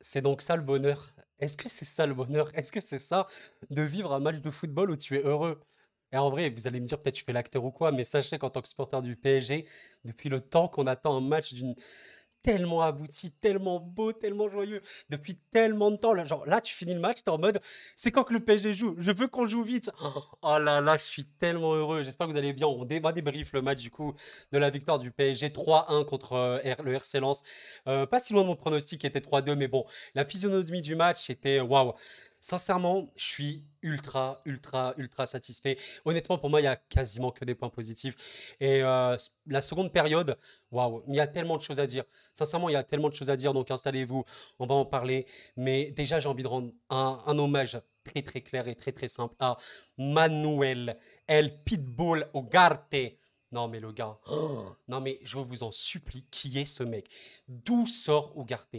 C'est donc ça le bonheur. Est-ce que c'est ça le bonheur? Est-ce que c'est ça de vivre un match de football où tu es heureux? Et en vrai, vous allez me dire peut-être je fais l'acteur ou quoi, mais sachez qu'en tant que supporter du PSG, depuis le temps qu'on attend un match d'une tellement abouti, tellement beau, tellement joyeux, depuis tellement de temps. Là, genre, là, tu finis le match, t'es en mode, c'est quand que le PSG joue? Je veux qu'on joue vite. Oh là là, je suis tellement heureux. J'espère que vous allez bien. On débrief le match du coup de la victoire du PSG 3-1 contre le RC Lens. Pas si loin de mon pronostic qui était 3-2, mais bon, la physionomie du match était waouh. Sincèrement, je suis ultra, ultra, ultra satisfait. Honnêtement, pour moi, il y a quasiment que des points positifs. Et la seconde période, waouh, il y a tellement de choses à dire. Sincèrement, il y a tellement de choses à dire, donc installez-vous, on va en parler. Mais déjà, j'ai envie de rendre un hommage très très clair et très très simple à Manuel El Pitbull Ugarte. Non mais le gars, non mais je vous en supplie, qui est ce mec? D'où sort Ugarte?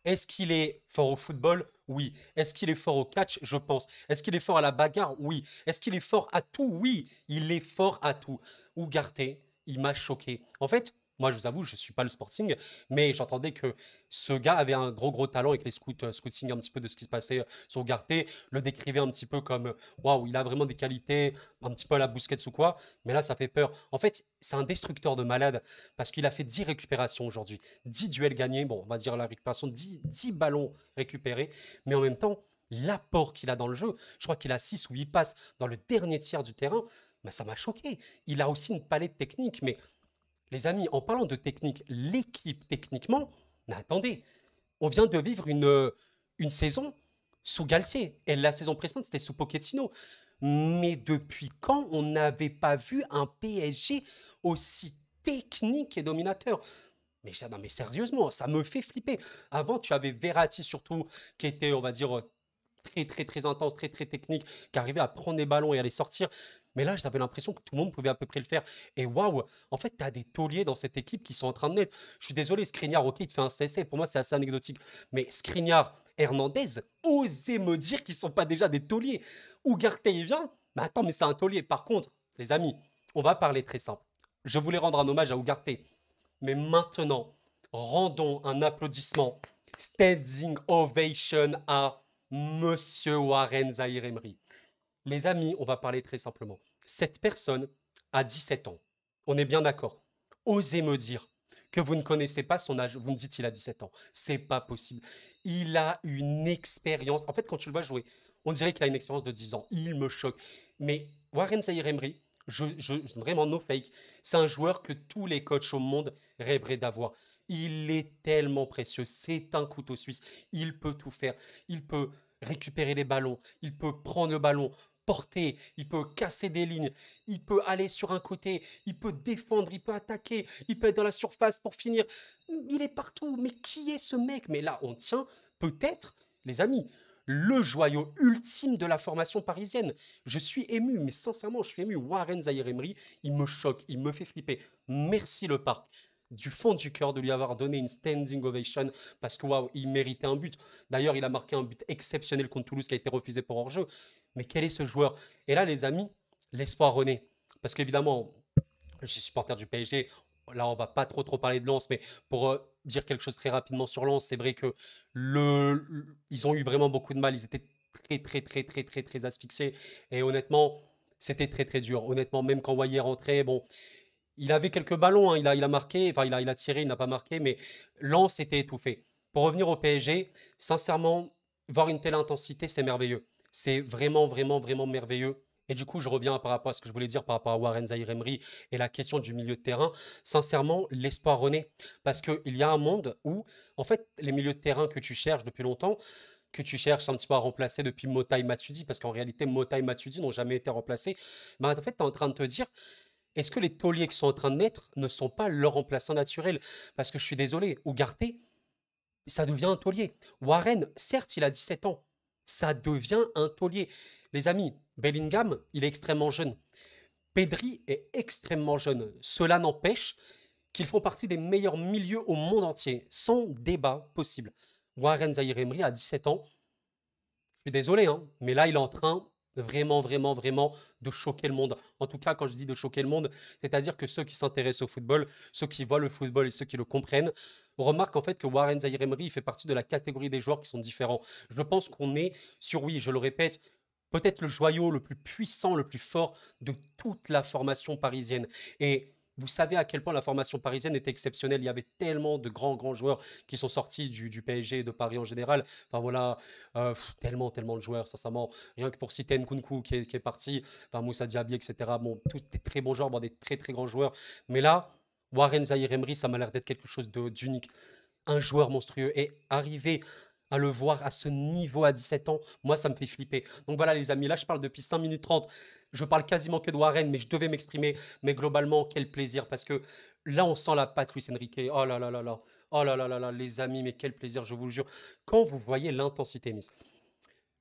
Est-ce qu'il est fort au football? Oui. Est-ce qu'il est fort au catch? Je pense. Est-ce qu'il est fort à la bagarre? Oui. Est-ce qu'il est fort à tout? Oui. Il est fort à tout. Ugarte, il m'a choqué. En fait, moi, je vous avoue, je ne suis pas le Sporting, mais j'entendais que ce gars avait un gros, gros talent avec les scouts, scouting un petit peu de ce qui se passait sur Garté, le décrivait un petit peu comme waouh, il a vraiment des qualités, un petit peu à la Busquets ou quoi, mais là, ça fait peur. En fait, c'est un destructeur de malade parce qu'il a fait 10 récupérations aujourd'hui, 10 duels gagnés, bon, on va dire la récupération, 10 ballons récupérés, mais en même temps, l'apport qu'il a dans le jeu, je crois qu'il a 6 ou 8 passes dans le dernier tiers du terrain, mais ça m'a choqué. Il a aussi une palette technique, mais les amis, en parlant de technique, l'équipe techniquement, mais attendez, on vient de vivre une saison sous Galtier. Et la saison précédente, c'était sous Pochettino. Mais depuis quand on n'avait pas vu un PSG aussi technique et dominateur? Mais, non, mais sérieusement, ça me fait flipper. Avant, tu avais Verratti surtout, qui était, on va dire, très, très, très intense, très, très technique, qui arrivait à prendre les ballons et à les sortir. Mais là, j'avais l'impression que tout le monde pouvait à peu près le faire. Et waouh, en fait, tu as des tauliers dans cette équipe qui sont en train de naître. Je suis désolé, Skriniar, ok, il te fait un CSC. Pour moi, c'est assez anecdotique. Mais Skriniar, Hernandez, osez me dire qu'ils ne sont pas déjà des tauliers. Ugarte, il vient. Mais attends, mais c'est un taulier. Par contre, les amis, on va parler très simple. Je voulais rendre un hommage à Ugarte. Mais maintenant, rendons un applaudissement, standing ovation à Monsieur Warren Zahir Emery. Les amis, on va parler très simplement. Cette personne a 17 ans. On est bien d'accord. Osez me dire que vous ne connaissez pas son âge. Vous me dites qu'il a 17 ans. C'est pas possible. Il a une expérience. En fait, quand tu le vois jouer, on dirait qu'il a une expérience de 10 ans. Il me choque. Mais Warren Zahir Emery, vraiment no fake, c'est un joueur que tous les coachs au monde rêveraient d'avoir. Il est tellement précieux. C'est un couteau suisse. Il peut tout faire. Il peut récupérer les ballons. Il peut prendre le ballon, porter, il peut casser des lignes, il peut aller sur un côté, il peut défendre, il peut attaquer, il peut être dans la surface pour finir. Il est partout. Mais qui est ce mec? Mais là, on tient peut-être, les amis, le joyau ultime de la formation parisienne. Je suis ému, mais sincèrement, je suis ému. Warren Zahir Emery, il me choque, il me fait flipper. Merci le parc du fond du cœur de lui avoir donné une standing ovation parce que waouh, il méritait un but. D'ailleurs, il a marqué un but exceptionnel contre Toulouse qui a été refusé pour hors-jeu. Mais quel est ce joueur? Et là, les amis, l'espoir renaît. Parce qu'évidemment, je suis supporter du PSG. Là, on va pas trop parler de Lens, mais pour dire quelque chose très rapidement sur Lens, c'est vrai que ils ont eu vraiment beaucoup de mal. Ils étaient très asphyxiés. Et honnêtement, c'était très dur. Honnêtement, même quand Wayé rentrait, bon, il avait quelques ballons, hein, il a marqué, enfin il a tiré, il n'a pas marqué, mais Lens était étouffé. Pour revenir au PSG, sincèrement, voir une telle intensité, c'est merveilleux. C'est vraiment merveilleux. Et du coup, je reviens par rapport à ce que je voulais dire par rapport à Warren Zahir Emery et la question du milieu de terrain. Sincèrement, l'espoir renaît. Parce qu'il y a un monde où, en fait, les milieux de terrain que tu cherches depuis longtemps, que tu cherches un petit peu à remplacer depuis Mota et Matuidi, parce qu'en réalité, Mota et Matuidi n'ont jamais été remplacés, mais en fait, tu es en train de te dire, est-ce que les tauliers qui sont en train de naître ne sont pas leurs remplaçants naturels? Parce que je suis désolé, Ugarte, ça devient un taulier. Warren, certes, il a 17 ans. Ça devient un taulier. Les amis, Bellingham, il est extrêmement jeune. Pedri est extrêmement jeune. Cela n'empêche qu'ils font partie des meilleurs milieux au monde entier, sans débat possible. Warren Zahir Emery a 17 ans. Je suis désolé, hein, mais là, il est en train Vraiment, vraiment, vraiment de choquer le monde. En tout cas, quand je dis de choquer le monde, c'est-à-dire que ceux qui s'intéressent au football, ceux qui voient le football et ceux qui le comprennent, remarquent en fait que Warren Zaïre-Emery il fait partie de la catégorie des joueurs qui sont différents. Je pense qu'on est sur, oui, je le répète, peut-être le joyau le plus puissant, le plus fort de toute la formation parisienne. Et vous savez à quel point la formation parisienne était exceptionnelle. Il y avait tellement de grands, grands joueurs qui sont sortis du PSG et de Paris en général. Enfin voilà, tellement, tellement de joueurs, sincèrement. Rien que pour citer Nkunku qui est parti, enfin Moussa Diaby, etc. Bon, tous des très bons joueurs, voire des très, très grands joueurs. Mais là, Warren Zaïre-Emery, ça m'a l'air d'être quelque chose d'unique, un joueur monstrueux et arriver à le voir à ce niveau à 17 ans, moi ça me fait flipper. Donc voilà les amis, là je parle depuis 5 minutes 30, je parle quasiment que de Warren, mais je devais m'exprimer, mais globalement quel plaisir parce que là on sent la patte Luis Enrique, oh là là là là, oh là là là là, les amis, mais quel plaisir, je vous le jure. Quand vous voyez l'intensité mise,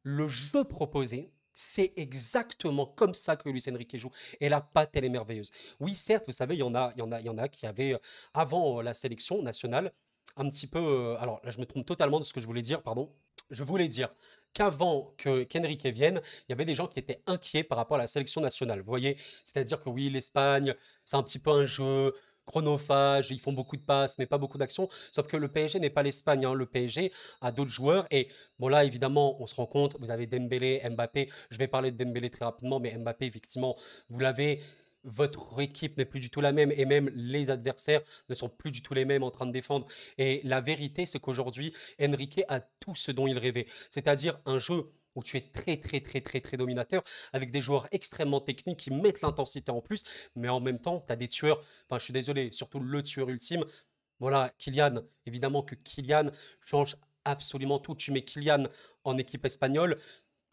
le jeu proposé, c'est exactement comme ça que Luis Enrique joue. Et la patte, elle est merveilleuse. Oui, certes, vous savez, il y en a qui avaient, avant la sélection nationale, un petit peu. Alors là, je me trompe totalement de ce que je voulais dire, pardon. Je voulais dire qu'avant que qu'Enrique vienne, il y avait des gens qui étaient inquiets par rapport à la sélection nationale. Vous voyez, c'est-à-dire que oui, l'Espagne, c'est un petit peu un jeu chronophage, ils font beaucoup de passes, mais pas beaucoup d'actions. Sauf que le PSG n'est pas l'Espagne, hein. Le PSG a d'autres joueurs. Et bon, là, évidemment, on se rend compte, vous avez Dembélé, Mbappé. Je vais parler de Dembélé très rapidement, mais Mbappé, effectivement, vous l'avez. Votre équipe n'est plus du tout la même et même les adversaires ne sont plus du tout les mêmes en train de défendre. Et la vérité, c'est qu'aujourd'hui, Enrique a tout ce dont il rêvait. C'est-à-dire un jeu où tu es très, très, très, très, très dominateur avec des joueurs extrêmement techniques qui mettent l'intensité en plus, mais en même temps, tu as des tueurs. Enfin, je suis désolé, surtout le tueur ultime. Voilà, Kylian. Évidemment que Kylian change absolument tout. Tu mets Kylian en équipe espagnole,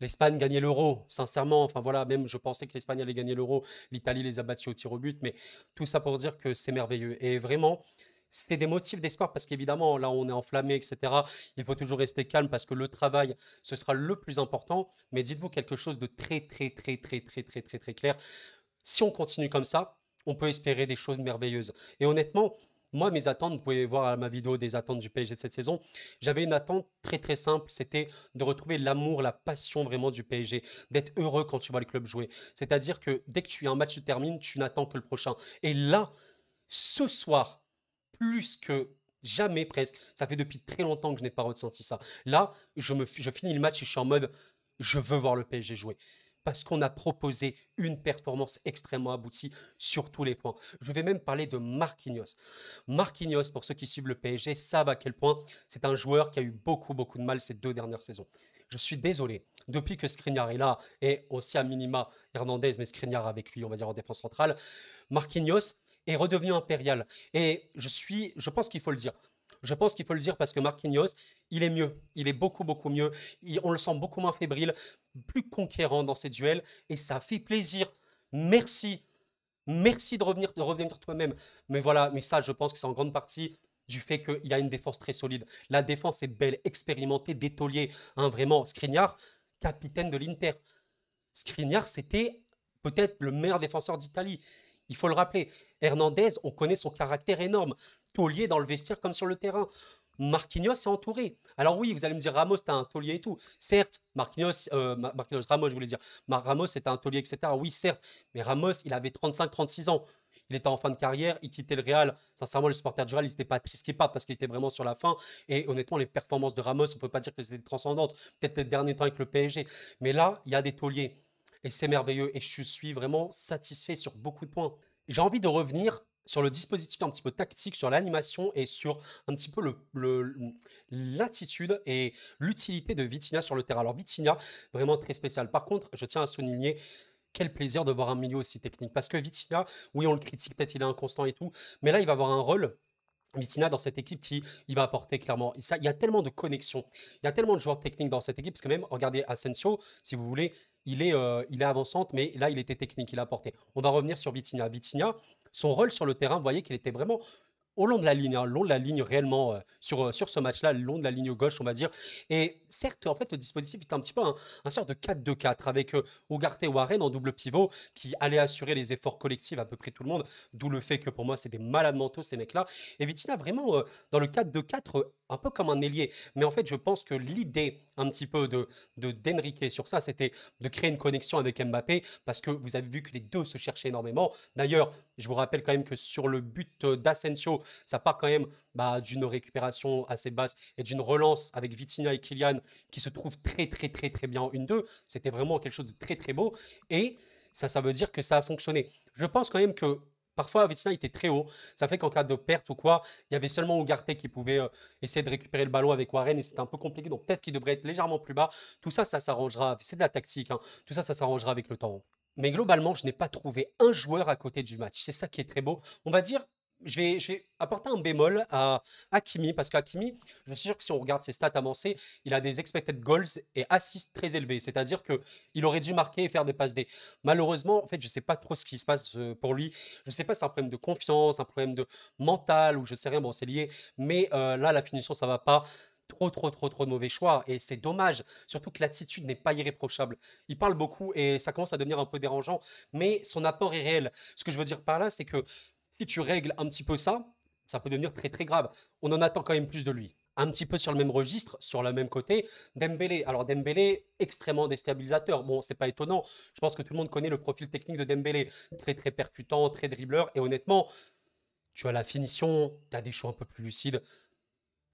l'Espagne gagnait l'Euro, sincèrement. Enfin voilà, même je pensais que l'Espagne allait gagner l'Euro. L'Italie les a battus au tir au but, mais tout ça pour dire que c'est merveilleux. Et vraiment, c'est des motifs d'espoir parce qu'évidemment, là, on est enflammé, etc. Il faut toujours rester calme parce que le travail, ce sera le plus important. Mais dites-vous quelque chose de très, très, très, très, très, très, très, très clair. Si on continue comme ça, on peut espérer des choses merveilleuses. Et honnêtement, moi, mes attentes, vous pouvez voir à ma vidéo des attentes du PSG de cette saison, j'avais une attente très très simple, c'était de retrouver l'amour, la passion vraiment du PSG, d'être heureux quand tu vois le club jouer. C'est-à-dire que dès que un match se termine, tu n'attends que le prochain. Et là, ce soir, plus que jamais presque, ça fait depuis très longtemps que je n'ai pas ressenti ça. Là, je finis le match et je suis en mode, je veux voir le PSG jouer parce qu'on a proposé une performance extrêmement aboutie sur tous les points. Je vais même parler de Marquinhos. Marquinhos, pour ceux qui suivent le PSG, savent à quel point c'est un joueur qui a eu beaucoup, beaucoup de mal ces 2 dernières saisons. Je suis désolé. Depuis que Skriniar est là, et aussi à minima Hernandez, mais Skriniar avec lui, on va dire en défense centrale, Marquinhos est redevenu impérial. Et je pense qu'il faut le dire. Je pense qu'il faut le dire parce que Marquinhos, il est mieux. Il est beaucoup, beaucoup mieux. On le sent beaucoup moins fébrile, plus conquérant dans ses duels. Et ça fait plaisir. Merci. Merci de revenir toi-même. Mais voilà, mais ça, je pense que c'est en grande partie du fait qu'il y a une défense très solide. La défense est belle, expérimentée, d'étolier. Hein, vraiment, Skriniar, capitaine de l'Inter. Skriniar, c'était peut-être le meilleur défenseur d'Italie. Il faut le rappeler. Hernandez, on connaît son caractère énorme. Taulier dans le vestiaire comme sur le terrain. Marquinhos est entouré. Alors oui, vous allez me dire Ramos, t'as un taulier et tout. Certes, Ramos, je voulais dire. Ramos était un taulier, etc. Oui, certes. Mais Ramos, il avait 35-36 ans. Il était en fin de carrière, il quittait le Real. Sincèrement, les supporters du Real, ils n'étaient pas tristes qu'il parte parce qu'il était vraiment sur la fin. Et honnêtement, les performances de Ramos, on ne peut pas dire que c'était transcendantes. Peut-être les derniers temps avec le PSG. Mais là, il y a des tauliers. Et c'est merveilleux. Et je suis vraiment satisfait sur beaucoup de points. J'ai envie de revenir sur le dispositif un petit peu tactique, sur l'animation et sur un petit peu l'attitude et l'utilité de Vitinha sur le terrain. Alors Vitinha, vraiment très spécial. Par contre, je tiens à souligner quel plaisir de voir un milieu aussi technique. Parce que Vitinha, oui, on le critique, peut-être il est inconstant et tout, mais là, il va avoir un rôle. Vitinha dans cette équipe qui il va apporter clairement. Et ça, il y a tellement de connexions, il y a tellement de joueurs techniques dans cette équipe, parce que même, regardez, Asensio, si vous voulez, il est avant-centre, mais là, il était technique, il a apporté. On va revenir sur Vitinha. Vitinha, son rôle sur le terrain, vous voyez qu'il était vraiment au long de la ligne, hein, le long de la ligne réellement sur ce match-là, le long de la ligne gauche, on va dire. Et certes, en fait, le dispositif était un petit peu un sort de 4-2-4 avec Ugarte et Warren en double pivot qui allait assurer les efforts collectifs à peu près tout le monde, d'où le fait que pour moi, c'est des malades mentaux, ces mecs-là. Et Vitinha, vraiment, dans le 4-2-4, un peu comme un ailier. Mais en fait, je pense que l'idée un petit peu d'Enrique sur ça, c'était de créer une connexion avec Mbappé parce que vous avez vu que les deux se cherchaient énormément. D'ailleurs, je vous rappelle quand même que sur le but d'Asensio, ça part quand même d'une récupération assez basse et d'une relance avec Vitinha et Kylian qui se trouvent très très très très bien en 1-2. C'était vraiment quelque chose de très très beau et ça veut dire que ça a fonctionné. Je pense quand même que parfois Vitinha était très haut. Ça fait qu'en cas de perte ou quoi, il y avait seulement Ugarte qui pouvait essayer de récupérer le ballon avec Warren et c'était un peu compliqué. Donc peut-être qu'il devrait être légèrement plus bas. Tout ça, ça s'arrangera. C'est de la tactique, hein. Tout ça, ça s'arrangera avec le temps. Mais globalement, je n'ai pas trouvé un joueur à côté du match. C'est ça qui est très beau. On va dire, je vais apporter un bémol à Hakimi, parce qu'Hakimi, je suis sûr que si on regarde ses stats avancées, il a des expected goals et assists très élevés. C'est-à-dire qu'il aurait dû marquer et faire des passes D. Malheureusement, en fait, je ne sais pas trop ce qui se passe pour lui. Je ne sais pas si c'est un problème de confiance, un problème de mental, ou je sais rien, bon, c'est lié. Mais là, la finition, ça va pas. Trop, trop, trop, trop de mauvais choix. Et c'est dommage. Surtout que l'attitude n'est pas irréprochable. Il parle beaucoup et ça commence à devenir un peu dérangeant. Mais son apport est réel. Ce que je veux dire par là, c'est que si tu règles un petit peu ça, ça peut devenir très, très grave. On en attend quand même plus de lui. Un petit peu sur le même registre, sur le même côté, Dembélé. Alors Dembélé, extrêmement déstabilisateur. Bon, c'est pas étonnant. Je pense que tout le monde connaît le profil technique de Dembélé. Très, très percutant, très dribbleur. Et honnêtement, tu as la finition, tu as des choix un peu plus lucides.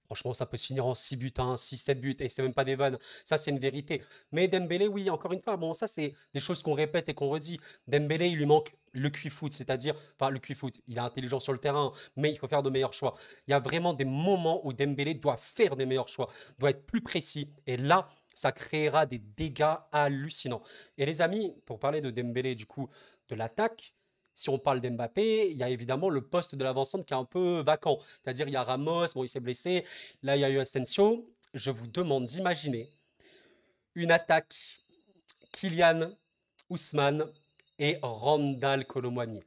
Franchement, ça peut se finir en 6 buts, hein, 6-7 buts, et c'est même pas des vannes. Ça, c'est une vérité. Mais Dembélé, oui, encore une fois, bon, ça, c'est des choses qu'on répète et qu'on redit. Dembélé, il lui manque le QI-foot, c'est-à-dire, enfin, le QI-foot, il est intelligent sur le terrain, mais il faut faire de meilleurs choix. Il y a vraiment des moments où Dembélé doit faire des meilleurs choix, doit être plus précis. Et là, ça créera des dégâts hallucinants. Et les amis, pour parler de Dembélé, du coup, de l'attaque, si on parle d'Mbappé, il y a évidemment le poste de l'avant-centre qui est un peu vacant. C'est-à-dire, il y a Ramos, bon, il s'est blessé. Là, il y a eu Asensio. Je vous demande d'imaginer une attaque Kylian, Ousmane et Randal Colomwani.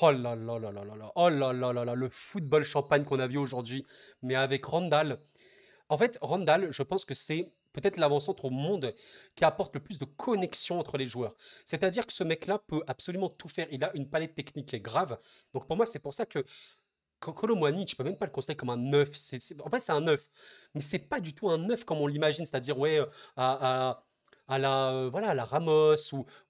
Oh là là là là là là. Oh là là là là. Le football champagne qu'on a vu aujourd'hui. Mais avec Randal. En fait, Randall, je pense que c'est peut-être l'avant-centre au monde qui apporte le plus de connexion entre les joueurs. C'est-à-dire que ce mec-là peut absolument tout faire. Il a une palette technique qui est grave. Donc pour moi, c'est pour ça que Kolo Muani, tu peux même pas le considérer comme un neuf. En fait, c'est un neuf. Mais c'est pas du tout un neuf comme on l'imagine. C'est-à-dire, ouais, à la, voilà, à la Ramos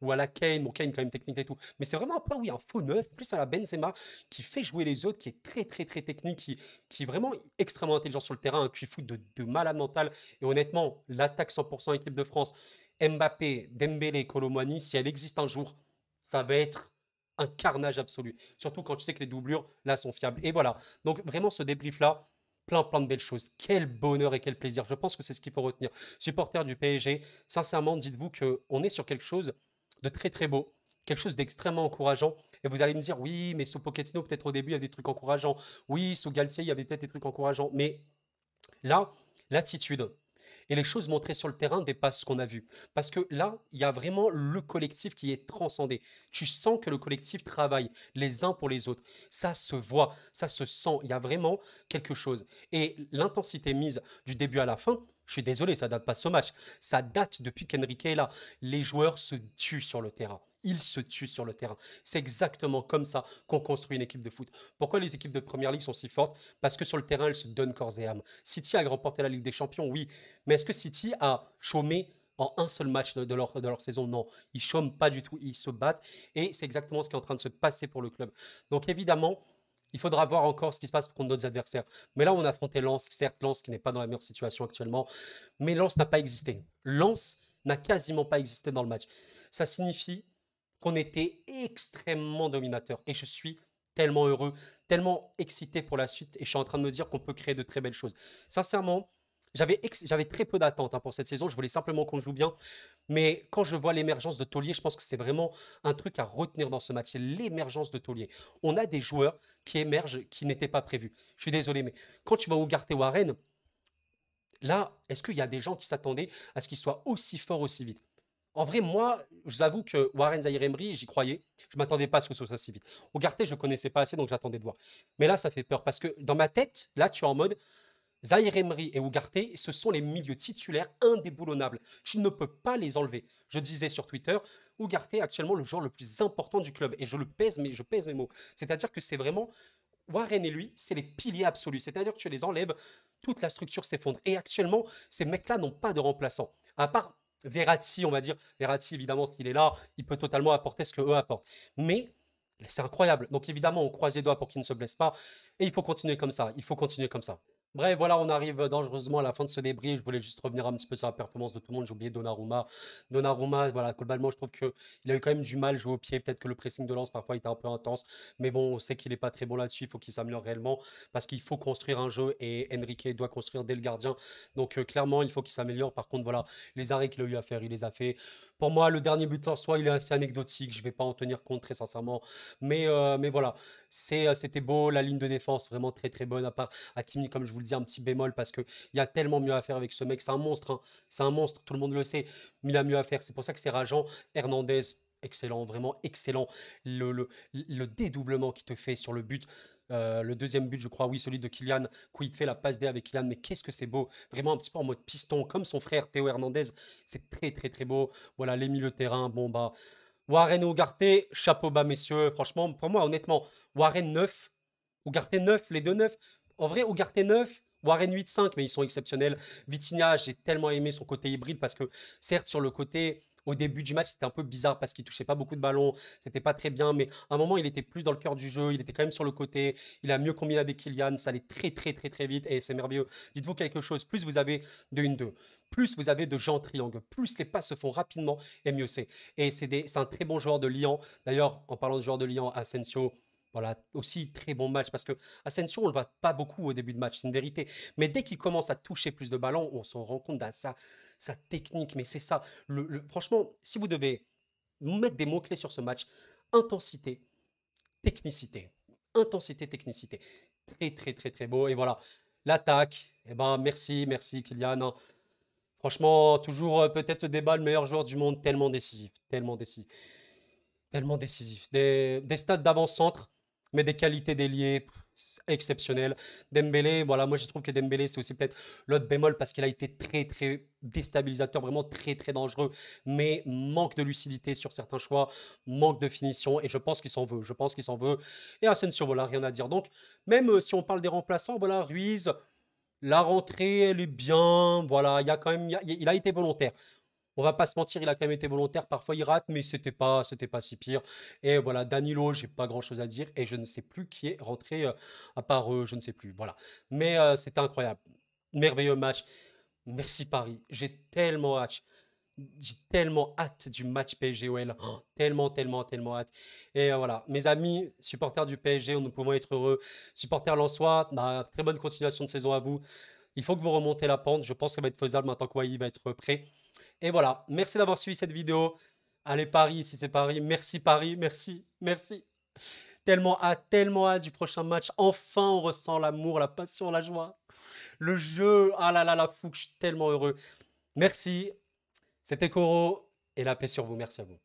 ou à la Kane. Bon, Kane, quand même, technique et tout. Mais c'est vraiment un peu, oui, un faux neuf, plus à la Benzema, qui fait jouer les autres, qui est très, très, très technique, qui est vraiment extrêmement intelligent sur le terrain, un QI foot de malade mental. Et honnêtement, l'attaque 100% équipe de France, Mbappé, Dembélé, Kolo Muani, si elle existe un jour, ça va être un carnage absolu. Surtout quand tu sais que les doublures, là, sont fiables. Et voilà. Donc, vraiment, ce débrief-là, plein, plein de belles choses. Quel bonheur et quel plaisir. Je pense que c'est ce qu'il faut retenir. Supporter du PSG, sincèrement, dites-vous qu'on est sur quelque chose de très, très beau. Quelque chose d'extrêmement encourageant. Et vous allez me dire, oui, mais sous Pochettino, peut-être au début, il y a des trucs encourageants. Oui, sous Galtier, il y avait peut-être des trucs encourageants. Mais là, l'attitude, et les choses montrées sur le terrain dépassent ce qu'on a vu. Parce que là, il y a vraiment le collectif qui est transcendé. Tu sens que le collectif travaille les uns pour les autres. Ça se voit, ça se sent. Il y a vraiment quelque chose. Et l'intensité mise du début à la fin, je suis désolé, ça date pas de ce match. Ça date depuis qu'Enrique est là. Les joueurs se tuent sur le terrain. Ils se tuent sur le terrain. C'est exactement comme ça qu'on construit une équipe de foot. Pourquoi les équipes de Première Ligue sont si fortes? Parce que sur le terrain, elles se donnent corps et âme. City a remporté la Ligue des Champions, oui. Mais est-ce que City a chômé en un seul match de leur saison? Non, ils chôment pas du tout, ils se battent et c'est exactement ce qui est en train de se passer pour le club. Donc évidemment, il faudra voir encore ce qui se passe contre d'autres adversaires. Mais là, on a affronté Lens, certes Lens qui n'est pas dans la meilleure situation actuellement, mais Lens n'a pas existé. Lens n'a quasiment pas existé dans le match. Ça signifie qu'on était extrêmement dominateur et je suis tellement heureux, tellement excité pour la suite et je suis en train de me dire qu'on peut créer de très belles choses. Sincèrement, j'avais très peu d'attentes pour cette saison. Je voulais simplement qu'on joue bien. Mais quand je vois l'émergence de Taulier, je pense que c'est vraiment un truc à retenir dans ce match. C'est l'émergence de Taulier. On a des joueurs qui émergent qui n'étaient pas prévus. Je suis désolé, mais quand tu vas au et Warren, là, est-ce qu'il y a des gens qui s'attendaient à ce qu'il soit aussi fort aussi vite? En vrai, moi, je vous avoue que Warren Zaïre-Emery, j'y croyais. Je ne m'attendais pas à ce que ce soit si vite. Ugarte, je ne connaissais pas assez, donc j'attendais de voir. Mais là, ça fait peur parce que dans ma tête, là, tu es en mode Zahir Emery et Ugarte, ce sont les milieux titulaires indéboulonnables. Tu ne peux pas les enlever. Je disais sur Twitter, Ugarte est actuellement le joueur le plus important du club. Et je pèse mes mots. C'est-à-dire que c'est vraiment Warren et lui, c'est les piliers absolus. C'est-à-dire que tu les enlèves, toute la structure s'effondre. Et actuellement, ces mecs-là n'ont pas de remplaçant. À part Verratti, on va dire. Verratti, évidemment, s'il est là, il peut totalement apporter ce que eux apportent. Mais c'est incroyable. Donc évidemment, on croise les doigts pour qu'il ne se blesse pas. Et il faut continuer comme ça. Il faut continuer comme ça. Bref, voilà, on arrive dangereusement à la fin de ce débrief. Je voulais juste revenir un petit peu sur la performance de tout le monde. J'ai oublié Donnarumma. Donnarumma, voilà, globalement, je trouve qu'il a eu quand même du mal à jouer au pied. Peut-être que le pressing de Lens, parfois, était un peu intense. Mais bon, on sait qu'il n'est pas très bon là-dessus. Il faut qu'il s'améliore réellement parce qu'il faut construire un jeu et Enrique doit construire dès le gardien. Donc, clairement, il faut qu'il s'améliore. Par contre, voilà, les arrêts qu'il a eu à faire, il les a fait. Pour moi, le dernier but en soi, il est assez anecdotique. Je ne vais pas en tenir compte très sincèrement. Mais voilà, c'était beau. La ligne de défense, vraiment très très bonne. À part Hakimi, comme je vous le dis, un petit bémol parce qu'il y a tellement mieux à faire avec ce mec. C'est un monstre, hein. C'est un monstre, tout le monde le sait. Mais il a mieux à faire. C'est pour ça que c'est rageant. Hernandez, excellent, vraiment excellent. Le dédoublement qu'il te fait sur le but. Le deuxième but, je crois, oui, celui de Kylian, où il te fait la passe D avec Kylian, mais qu'est-ce que c'est beau! Vraiment un petit peu en mode piston, comme son frère Théo Hernandez, c'est très très très beau. Voilà, les milieux de terrain, bon bah, Warren et Ugarte, chapeau bas, messieurs. Franchement, pour moi, honnêtement, Warren 9, Ugarte 9, les deux 9. En vrai, Ugarte 9, Warren 8-5, mais ils sont exceptionnels. Vitinha, j'ai tellement aimé son côté hybride parce que, certes, sur le côté, au début du match, c'était un peu bizarre parce qu'il touchait pas beaucoup de ballons, c'était pas très bien, mais à un moment, il était plus dans le cœur du jeu, il était quand même sur le côté, il a mieux combiné avec Kylian, ça allait très très très très vite et c'est merveilleux. Dites-vous quelque chose, plus vous avez de 1-2, plus vous avez de gens en triangle, plus les passes se font rapidement et mieux c'est. Et c'est un très bon joueur de Lyon. D'ailleurs, en parlant de joueur de Lyon, Asensio, voilà, aussi très bon match parce que Asensio, on le voit pas beaucoup au début de match, c'est une vérité. Mais dès qu'il commence à toucher plus de ballons, on se rend compte de sa technique. Mais c'est ça. Franchement, si vous devez mettre des mots-clés sur ce match, intensité, technicité. Intensité, technicité. Très, très, très, très beau. Et voilà. L'attaque, eh ben, merci, merci Kylian, hein. Franchement, toujours peut-être le débat, le meilleur joueur du monde, tellement décisif, tellement décisif. Tellement décisif. Des stats d'avant-centre, mais des qualités d'ailier exceptionnelles. Dembélé, voilà, moi je trouve que Dembélé, c'est aussi peut-être l'autre bémol parce qu'il a été très très déstabilisateur, vraiment très très dangereux, mais manque de lucidité sur certains choix, manque de finition, et je pense qu'il s'en veut. Je pense qu'il s'en veut. Et Asensio, voilà, rien à dire. Donc, même si on parle des remplaçants, voilà, Ruiz, la rentrée, elle est bien. Voilà, il y a quand même, il a été volontaire. On va pas se mentir, il a quand même été volontaire. Parfois, il rate, mais c'était pas si pire. Et voilà, Danilo, j'ai pas grand-chose à dire. Et je ne sais plus qui est rentré, à part eux, je ne sais plus. Voilà. Mais c'était incroyable. Merveilleux match. Merci Paris. J'ai tellement hâte du match PSG-OL. Oh, tellement, tellement, tellement hâte. Et voilà, mes amis, supporters du PSG, nous pouvons être heureux. Supporters lensois, bah, très bonne continuation de saison à vous. Il faut que vous remontez la pente. Je pense qu'elle va être faisable maintenant que Wai va être prêt. Et voilà, merci d'avoir suivi cette vidéo. Allez Paris, si c'est Paris. Merci Paris, merci, merci. Tellement hâte du prochain match. Enfin, on ressent l'amour, la passion, la joie. Le jeu, ah là là, la fougue, je suis tellement heureux. Merci, c'était Koro et la paix sur vous. Merci à vous.